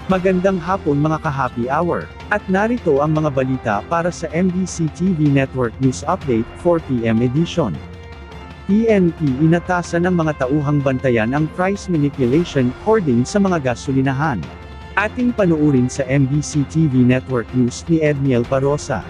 Magandang hapon mga ka-happy hour. At narito ang mga balita para sa MBC TV Network News Update 4 PM edition. PNP inatasan ng mga tauhang bantayan ang price manipulation, hoarding sa mga gasolinahan. Ating panuurin sa MBC TV Network News ni Edniel Parosa.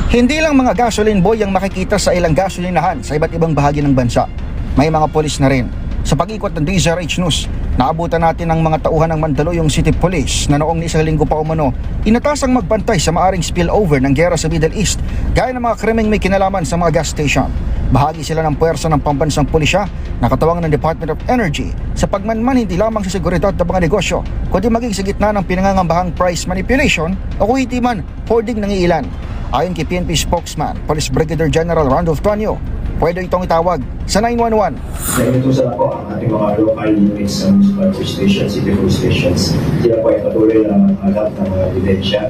Hindi lang mga gasoline boy ang makikita sa ilang gasolinahan sa iba't ibang bahagi ng bansa. May mga polis na rin. Sa pag-ikot ng DZRH News, naabutan natin ang mga tauhan ng Mandaluyong City Police na noong isang linggo pa umano, inatasang magbantay sa maaring spillover ng giyera sa Middle East, gaya ng mga krimeng may kinalaman sa mga gas station. Bahagi sila ng puwersa ng pambansang pulisya na katawang ng Department of Energy sa pagmanman hindi lamang sa seguridad ng mga negosyo, kundi maging sa gitna ng pinangangambahang price manipulation o kuhitiman, hoarding ng ilan. Ayon kay PNP spokesman, Police Brigadier General Randolph Tonyo, pwede itong itawag sa 911. Nakinutusan po ang ating mga local units sa municipal police stations, city police stations. Sila po ay patuloy na mag-adapt ng mga ebidensya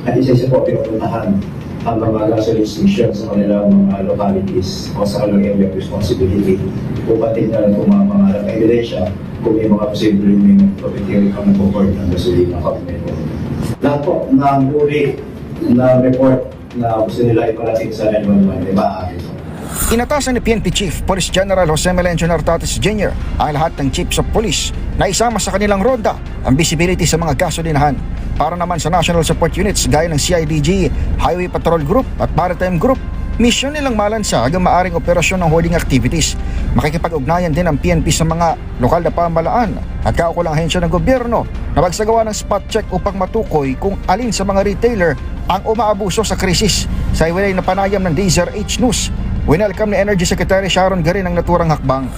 at isa-isa po pinupuntahan ang mga gasoline stations sa kanilang mga localities o sa kanilang area of responsibility upang tingnan kung mga ebidensya kung may mga posibleng may profiteering kang nag-report ng gasolina company po. Lahat po ng uri na report na gusto nila iparating sa 911 ay maaari po. Inatasan ni PNP Chief Police General Jose Melencio Nartates Jr. ang lahat ng chiefs of police na isama sa kanilang ronda ang visibility sa mga gasolinahan. Para naman sa National Support Units gaya ng CIDG, Highway Patrol Group at Maritime Group, misyon nilang malansa hanggang maaring operasyon ng hoarding activities. Makikipag-ugnayan din ang PNP sa mga lokal na pamahalaan at kaukulang ahensya ng gobyerno na magsagawa ng spot check upang matukoy kung alin sa mga retailer ang umaabuso sa krisis. Sa iwalay na panayam ng DZRH News, winelcome ni Energy Secretary Sharon Garin ang naturang hakbang.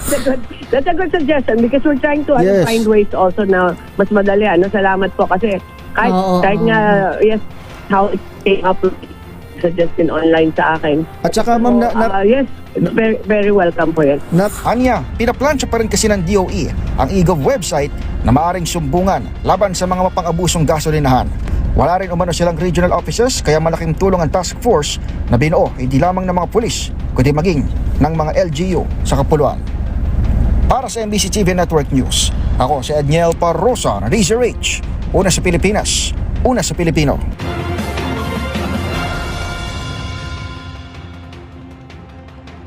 That's a good suggestion because we're trying to Yes. find ways also na mas madali. Salamat po kasi kahit nga, yes, how it came up suggestion online sa akin. At saka ma'am, yes, very, very welcome po yan. Anya, pinaplansya pa rin kasi ng DOE ang eGov website na maaaring sumbungan laban sa mga mapang-abusong gasolinahan. Wala rin umano silang regional offices kaya malaking tulong ang task force na binuo hindi lamang ng mga pulis kundi maging ng mga LGU sa kapuluan. Para sa MBC TV Network News, ako si Edniel Parosa ng DZRH. Una sa Pilipinas, una sa Pilipino.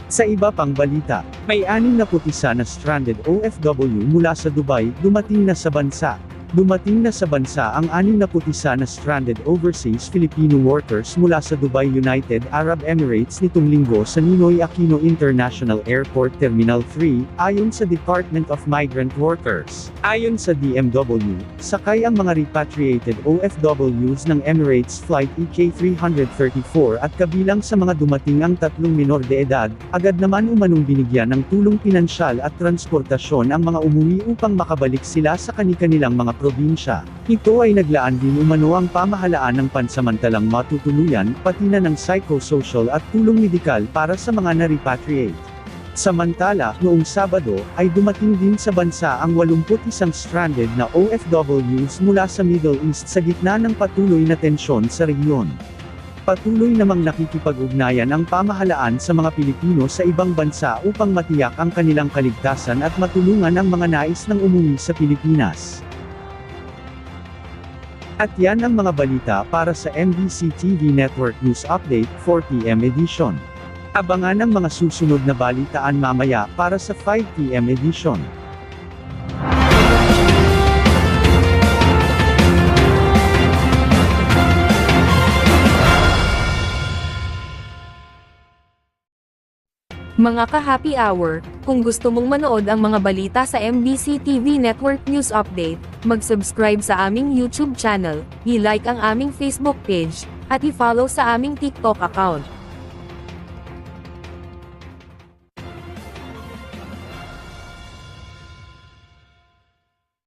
Sa iba pang balita, may 6 na putisa na stranded OFW mula sa Dubai dumating na sa bansa. Dumating na sa bansa ang 6 na putisa na stranded overseas Filipino workers mula sa Dubai, United Arab Emirates nitong linggo sa Ninoy Aquino International Airport Terminal 3, ayon sa Department of Migrant Workers. Ayon sa DMW, sakay ang mga repatriated OFWs ng Emirates Flight EK334 at kabilang sa mga dumating ang 3 minor de edad, agad naman umanong binigyan ng tulong pinansyal at transportasyon ang mga umuwi upang makabalik sila sa kani-kanilang mga probinsya. Ito ay naglaan din umano ang pamahalaan ng pansamantalang matutuluyan, pati na ng psychosocial at tulong medikal para sa mga na-repatriate. Samantala, noong Sabado, ay dumating din sa bansa ang 81 stranded na OFWs mula sa Middle East sa gitna ng patuloy na tensyon sa rehiyon. Patuloy namang nakikipag-ugnayan ang pamahalaan sa mga Pilipino sa ibang bansa upang matiyak ang kanilang kaligtasan at matulungan ang mga nais ng umuwi sa Pilipinas. At yan ang mga balita para sa MBC TV Network News Update 4 PM edition. Abangan ang mga susunod na balitaan mamaya para sa 5 PM edition. Mga ka-happy hour, kung gusto mong manood ang mga balita sa MBC TV Network News Update, mag-subscribe sa aming YouTube channel, i-like ang aming Facebook page, at i-follow sa aming TikTok account.